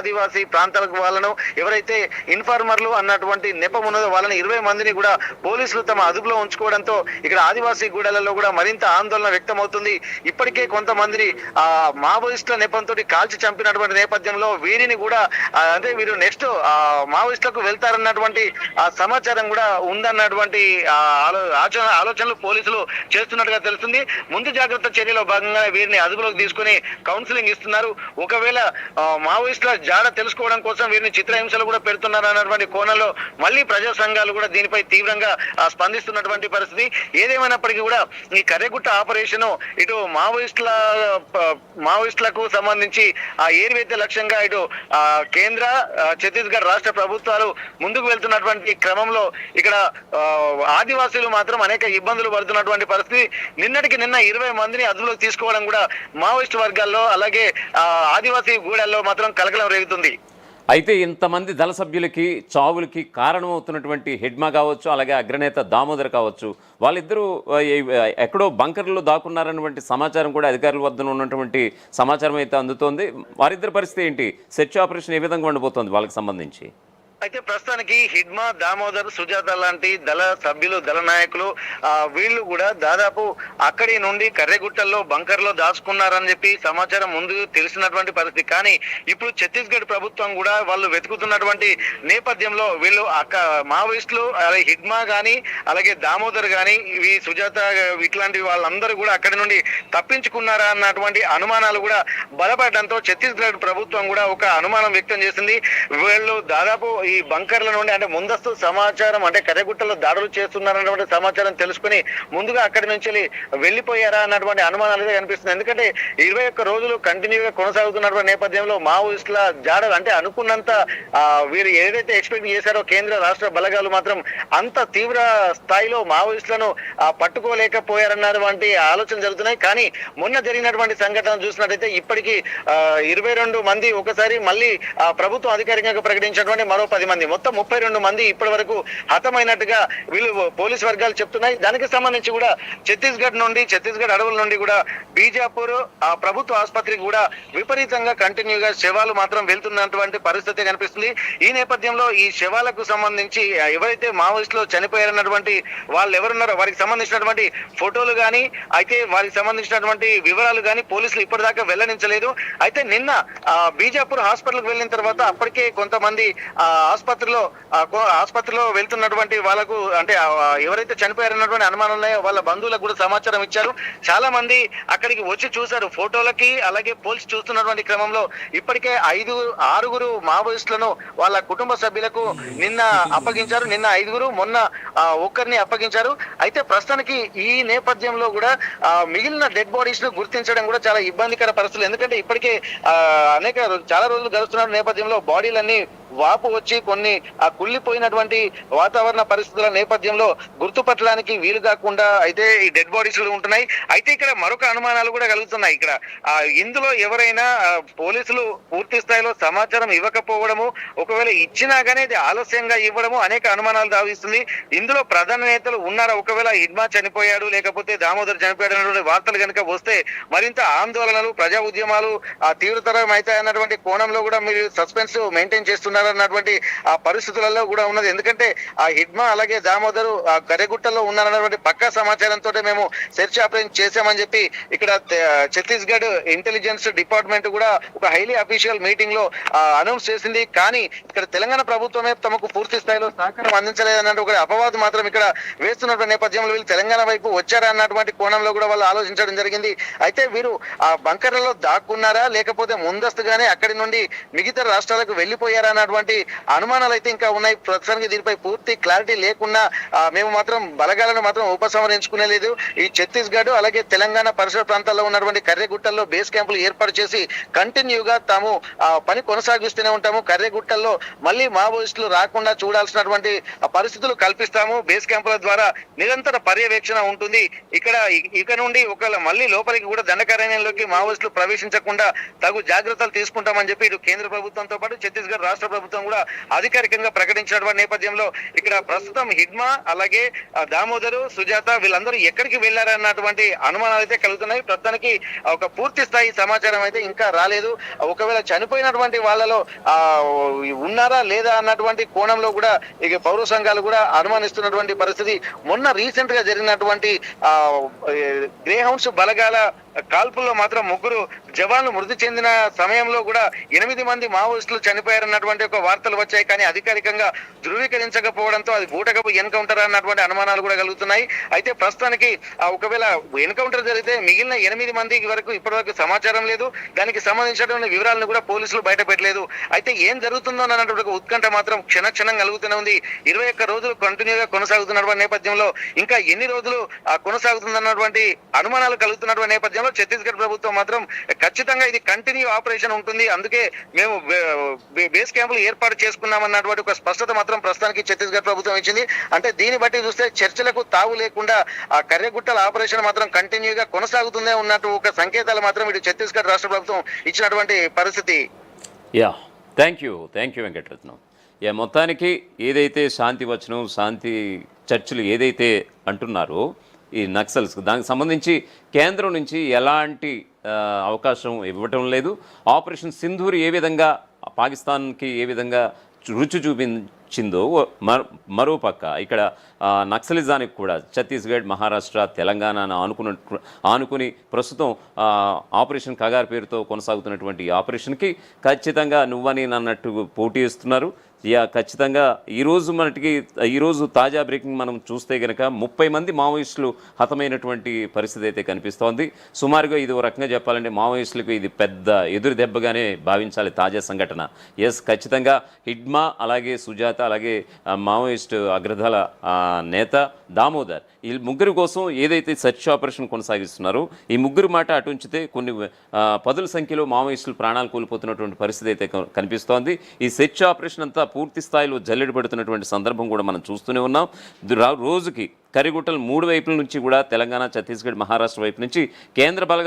ఆదివాసీ ప్రాంతాలకు వాళ్ళను ఎవరైతే ఇన్ఫార్మర్లు అన్నటువంటి నెపం ఉన్నదో వాళ్ళని 20 మందిని కూడా పోలీసులు తమ అదుపులో ఉంచుకోవడంతో ఇక్కడ ఆదివాసీ గూడలలో కూడా మరింత ఆందోళన వ్యక్తమవుతుంది. ఇప్పటికే కొంతమందిని మావోయిస్టుల నెపంతో కాల్చి చంపినటువంటి నేపథ్యంలో వీరిని కూడా అంటే వీరు నెక్స్ట్ మావోయిస్టులకు వెళ్తారన్నటువంటి సమాచారం కూడా ఉందన్నటువంటి ఆలోచనలు పోలీసులు చేస్తున్నట్టుగా తెలుస్తుంది. ముందు జాగ్రత్త చర్యలో భాగంగా వీరిని అదుపులోకి తీసుకుని కౌన్సిలింగ్ ఇస్తున్నారు. ఒకవేళ మావోయిస్టుల జాడ తెలుసుకోవడం కోసం వీరిని చిత్రహింసలు కూడా పెడుతున్నారు అన్నటువంటి కోణంలో మళ్ళీ ప్రజా సంఘాలు కూడా దీనిపై తీవ్రంగా స్పందిస్తున్నటువంటి పరిస్థితి. ఏదేమైనప్పటికీ కూడా ఈ కర్రెగుట్ట ఆపరేషన్ ఇటు మావోయిస్టులకు సంబంధించి ఏరివేత లక్ష్యంగా ఇటు కేంద్ర ఛత్తీస్గఢ్ రాష్ట్ర ప్రభుత్వాలు ముందుకు వెళ్తున్నటువంటి క్రమంలో ఇక్కడ ఆదివాసీలు మాత్రం అనేక ఇబ్బందులు పడుతున్నటువంటి పరిస్థితి. నిన్నటికి నిన్న 20 మందిని అదుపులోకి తీసుకోవడం కూడా మావోయిస్టు వర్గాల్లో అలాగే ఆదివాసీ గూడల్లో మాత్రం కలకలం రేగుతుంది. అయితే ఇంతమంది దళ సభ్యులకి చావులకి కారణమవుతున్నటువంటి హెడ్మా కావచ్చు, అలాగే అగ్రనేత దామోదర్ కావచ్చు, వాళ్ళిద్దరూ ఎక్కడో బంకర్లో దాక్కున్నారన్నటువంటి సమాచారం కూడా అధికారుల వద్ద ఉన్నటువంటి సమాచారం అయితే అందుతోంది. వారిద్దరి పరిస్థితి ఏంటి? సెర్చ్ ఆపరేషన్ ఏ విధంగా ఉండబోతోంది వాళ్ళకి సంబంధించి? అయితే ప్రస్తుతానికి హిడ్మా, దామోదర్, సుజాత లాంటి దళ సభ్యులు, దళ నాయకులు వీళ్ళు కూడా దాదాపు అక్కడి నుండి కర్రెగుట్టల్లో బంకర్లో దాచుకున్నారని చెప్పి సమాచారం ముందు తెలిసినటువంటి పరిస్థితి. కానీ ఇప్పుడు ఛత్తీస్గఢ్ ప్రభుత్వం కూడా వాళ్ళు వెతుకుతున్నటువంటి నేపథ్యంలో వీళ్ళు మావోయిస్టులు అలాగే హిడ్మా కానీ అలాగే దామోదర్ కానీ ఇవి సుజాత ఇట్లాంటి వాళ్ళందరూ కూడా అక్కడి నుండి తప్పించుకున్నారా అన్నటువంటి అనుమానాలు కూడా బలపడడంతో ఛత్తీస్గఢ్ ప్రభుత్వం కూడా ఒక అనుమానం వ్యక్తం చేసింది. వీళ్ళు దాదాపు ఈ బంకర్ల నుండి అంటే ముందస్తు సమాచారం అంటే కర్రెగుట్టలో దాడులు చేస్తున్నారన్నటువంటి సమాచారం తెలుసుకుని ముందుగా అక్కడి నుంచి వెళ్ళిపోయారా అన్నటువంటి అనుమానాలు కనిపిస్తుంది. ఎందుకంటే 21 రోజులు కంటిన్యూగా కొనసాగుతున్నటువంటి నేపథ్యంలో మావోయిస్టుల జాడ అంటే అనుకున్నంత వీరు ఏదైతే ఎక్స్పెక్ట్ చేశారో కేంద్ర రాష్ట్ర బలగాలు మాత్రం అంత తీవ్ర స్థాయిలో మావోయిస్టులను పట్టుకోలేకపోయారన్నటువంటి ఆలోచన జరుగుతున్నాయి. కానీ మొన్న జరిగినటువంటి సంఘటన చూసినట్టయితే ఇప్పటికీ 22 మంది ఒకసారి మళ్ళీ ప్రభుత్వం అధికారికంగా ప్రకటించినటువంటి మరో 10 మంది మొత్తం 32 మంది ఇప్పటి వరకు హతమైనట్టుగా వీళ్ళు పోలీసు వర్గాలు చెప్తున్నాయి. దానికి సంబంధించి కూడా ఛత్తీస్గఢ్ అడవుల నుండి కూడా బీజాపూర్ ప్రభుత్వ ఆసుపత్రికి కూడా విపరీతంగా కంటిన్యూగా శవాలు మాత్రం వెళ్తున్నటువంటి పరిస్థితి కనిపిస్తుంది. ఈ నేపథ్యంలో ఈ శవాలకు సంబంధించి ఎవరైతే మావోయిస్టులు చనిపోయారన్నటువంటి వాళ్ళు ఎవరున్నారో వారికి సంబంధించినటువంటి ఫోటోలు కానీ అయితే వారికి సంబంధించినటువంటి వివరాలు కానీ పోలీసులు ఇప్పటిదాకా వెల్లడించలేదు. అయితే నిన్న బీజాపూర్ హాస్పిటల్కి వెళ్ళిన తర్వాత అప్పటికే కొంతమంది ఆసుపత్రిలో వెళ్తున్నటువంటి వాళ్ళకు అంటే ఎవరైతే చనిపోయారన్నటువంటి అనుమానం ఉన్నాయో వాళ్ళ బంధువులకు కూడా సమాచారం ఇచ్చారు. చాలా మంది అక్కడికి వచ్చి చూశారు ఫోటోలకి. అలాగే పోలీసు చూస్తున్నటువంటి క్రమంలో ఇప్పటికే 6 మావోయిస్టులను వాళ్ళ కుటుంబ సభ్యులకు నిన్న అప్పగించారు. నిన్న 5, మొన్న ఒక్కరిని అప్పగించారు. అయితే ప్రస్తుతానికి ఈ నేపథ్యంలో కూడా మిగిలిన డెడ్ బాడీస్ ను గుర్తించడం కూడా చాలా ఇబ్బందికర పరిస్థితులు. ఎందుకంటే ఇప్పటికే చాలా రోజులు గడుస్తున్న నేపథ్యంలో బాడీలన్నీ వాపు వచ్చి కొన్ని కుళ్ళిపోయినటువంటి వాతావరణ పరిస్థితుల నేపథ్యంలో గుర్తుపట్టడానికి వీలు కాకుండా అయితే ఈ డెడ్ బాడీస్ ఉంటున్నాయి. అయితే ఇక్కడ మరొక అనుమానాలు కూడా కలుగుతున్నాయి. ఇక్కడ ఇందులో ఎవరైనా పోలీసులు పూర్తి స్థాయిలో సమాచారం ఇవ్వకపోవడము, ఒకవేళ ఇచ్చినా కానీ అది ఆలస్యంగా ఇవ్వడము అనేక అనుమానాలు దావిస్తుంది. ఇందులో ప్రధాన నేతలు ఉన్నారా? ఒకవేళ హిడ్మా చనిపోయాడు లేకపోతే దామోదర్ చనిపోయాడు అన్నటువంటి వార్తలు కనుక వస్తే మరింత ఆందోళనలు, ప్రజా ఉద్యమాలు తీవ్రతరం అవుతాయి అన్నటువంటి కోణంలో కూడా మీరు సస్పెన్స్ మెయింటైన్ చేస్తున్నారు అన్నటువంటి పరిస్థితులలో కూడా ఉన్నది. ఎందుకంటే ఆ హిడ్మా అలాగే దామోదరు కర్రెగుట్టలో ఉన్నారన్నటువంటి పక్కా సమాచారంతో మేము సెర్చ్ ఆపరేషన్ చేశామని చెప్పి ఇక్కడ ఛత్తీస్గఢ్ ఇంటెలిజెన్స్ డిపార్ట్మెంట్ కూడా ఒక హైలీ అఫీషియల్ మీటింగ్ లో అనౌన్స్ చేసింది. కానీ ఇక్కడ తెలంగాణ ప్రభుత్వమే తమకు పూర్తి స్థాయిలో సహకారం అందించలేదన్నట్టు ఒక అపవాదు మాత్రం ఇక్కడ వేస్తున్నటువంటి నేపథ్యంలో వీళ్ళు తెలంగాణ వైపు వచ్చారా అన్నటువంటి కోణంలో కూడా వాళ్ళు ఆలోచించడం జరిగింది. అయితే వీరు ఆ బంకర్లలో దాక్కున్నారా లేకపోతే ముందస్తుగానే అక్కడి నుండి మిగతా రాష్ట్రాలకు వెళ్లిపోయారా అన్నటువంటి అనుమానాలు అయితే ఇంకా ఉన్నాయి. ప్రస్తుతానికి దీనిపై పూర్తి క్లారిటీ లేకుండా మేము మాత్రం బలగాలను మాత్రం ఉపసంహరించుకునేలేదు. ఈ ఛత్తీస్గఢ్ అలాగే తెలంగాణ పరిసర ప్రాంతాల్లో ఉన్నటువంటి కర్రెగుట్టల్లో బేస్ క్యాంపులు ఏర్పాటు చేసి కంటిన్యూగా తాము పని కొనసాగిస్తూనే ఉంటాము. కర్రెగుట్టల్లో మళ్ళీ మావోయిస్టులు రాకుండా చూడాల్సినటువంటి పరిస్థితులు కల్పిస్తాము. బేస్ క్యాంపుల ద్వారా నిరంతర పర్యవేక్షణ ఉంటుంది. ఇక నుండి ఒకవేళ మళ్ళీ లోపలికి కూడా దండకారణ్యంలోకి మావోయిస్టులు ప్రవేశించకుండా తగు జాగ్రత్తలు తీసుకుంటామని చెప్పి ఇటు కేంద్ర ప్రభుత్వంతో పాటు ఛత్తీస్గఢ్ రాష్ట్ర ప్రభుత్వం కూడా అధికారికంగా ప్రకటించినటువంటి నేపథ్యంలో ఇక్కడ ప్రస్తుతం హిడ్మా అలాగే దామోదరు సుజాత వీళ్ళందరూ ఎక్కడికి వెళ్లారన్నటువంటి అనుమానాలు అయితే కలుగుతున్నాయి. ప్రస్తుతానికి ఒక పూర్తి స్థాయి సమాచారం అయితే ఇంకా రాలేదు. ఒకవేళ చనిపోయినటువంటి వాళ్ళలో ఉన్నారా లేదా అన్నటువంటి కోణంలో కూడా ఇక పౌర సంఘాలు కూడా అనుమానిస్తున్నటువంటి పరిస్థితి. మొన్న రీసెంట్ గా జరిగినటువంటి గ్రే హౌండ్స్ బలగాల కాల్పుల్లో మాత్రం 3 జవాన్లు మృతి చెందిన సమయంలో కూడా 8 మంది మావోయిస్టులు చనిపోయారన్నటువంటి ఒక వార్తలు వచ్చాయి. కానీ అధికారికంగా ధృవీకరించకపోవడంతో అది బూటకపు ఎన్కౌంటర్ అన్నటువంటి అనుమానాలు కూడా కలుగుతున్నాయి. అయితే ప్రస్తుతానికి ఒకవేళ ఎన్కౌంటర్ జరిగితే మిగిలిన 8 మందికి వరకు ఇప్పటివరకు సమాచారం లేదు. దానికి సంబంధించినటువంటి వివరాలను కూడా పోలీసులు బయట పెట్టలేదు. అయితే ఏం జరుగుతుందో అన్నటువంటి ఒక ఉత్కంఠ మాత్రం క్షణక్షణం కలుగుతూనే ఉంది. 21 రోజులు కంటిన్యూగా కొనసాగుతున్నటువంటి నేపథ్యంలో ఇంకా ఎన్ని రోజులు కొనసాగుతుందన్నటువంటి అనుమానాలు కలుగుతున్నటువంటి నేపథ్యంలో ఛత్తీస్గఢ్ ప్రభుత్వం మాత్రం ఖచ్చితంగా ఇది కంటిన్యూ ఆపరేషన్ ఉంటుంది, అందుకే మేము బేస్ క్యాంపులు ఏర్పాటు చేసుకున్నామన్నటువంటి ఒక స్పష్టత మాత్రం ప్రస్తుతానికి ఛత్తీస్గఢ్ ప్రభుత్వం ఇచ్చింది. అంటే దీన్ని బట్టి చూస్తే చర్చలకు తావు లేకుండా ఆ కర్రెగుట్టల ఆపరేషన్ మాత్రం కంటిన్యూగా కొనసాగుతుందే ఉన్నట్టు ఒక సంకేతాలు మాత్రం ఇటు ఛత్తీస్గఢ్ రాష్ట్ర ప్రభుత్వం ఇచ్చినటువంటి పరిస్థితి. Thank you Venkataratnam. మొత్తానికి ఏదైతే శాంతి వచనం శాంతి చర్చలు ఏదైతే అంటున్నారో ఈ నక్సల్స్ దానికి సంబంధించి కేంద్రం నుంచి ఎలాంటి అవకాశం ఇవ్వటం లేదు. ఆపరేషన్ సింధూర్ ఏ విధంగా పాకిస్తాన్కి ఏ విధంగా రుచి చూపించిందో మరోపక్క ఇక్కడ నక్సలిజానికి కూడా ఛత్తీస్గఢ్ మహారాష్ట్ర తెలంగాణను ఆనుకుని ప్రస్తుతం ఆపరేషన్ కగార్ పేరుతో కొనసాగుతున్నటువంటి ఆపరేషన్కి ఖచ్చితంగా నువ్వని నన్నట్టు పోటీ ఇస్తున్నారు. ఖచ్చితంగా ఈరోజు తాజా బ్రేకింగ్ మనం చూస్తే కనుక 30 మంది మావోయిస్టులు హతమైనటువంటి పరిస్థితి అయితే కనిపిస్తోంది. సుమారుగా ఇది ఒక రకంగా చెప్పాలంటే మావోయిస్టులకు ఇది పెద్ద ఎదురు దెబ్బగానే భావించాలి తాజా సంఘటన. ఖచ్చితంగా హిడ్మా అలాగే సుజాత అలాగే మావోయిస్టు అగ్రదళ నేత దామోదర్ ఈ ముగ్గురు కోసం ఏదైతే సెర్చ్ ఆపరేషన్ కొనసాగిస్తున్నారో ఈ ముగ్గురు మాట అటు ఉంచితే కొన్ని పదుల సంఖ్యలో మావోయిస్టులు ప్రాణాలు కోల్పోతున్నటువంటి పరిస్థితి అయితే కనిపిస్తోంది. ఈ సెర్చ్ ఆపరేషన్ అంతా పూర్తి స్థాయిలో జల్లెడ పడుతున్నటువంటి సందర్భం కూడా మనం చూస్తూనే ఉన్నాం. రోజుకి కరిగుట్టలు 3 వైపుల నుంచి కూడా తెలంగాణ ఛత్తీస్గఢ్ మహారాష్ట్ర వైపు నుంచి కేంద్ర బలగాలు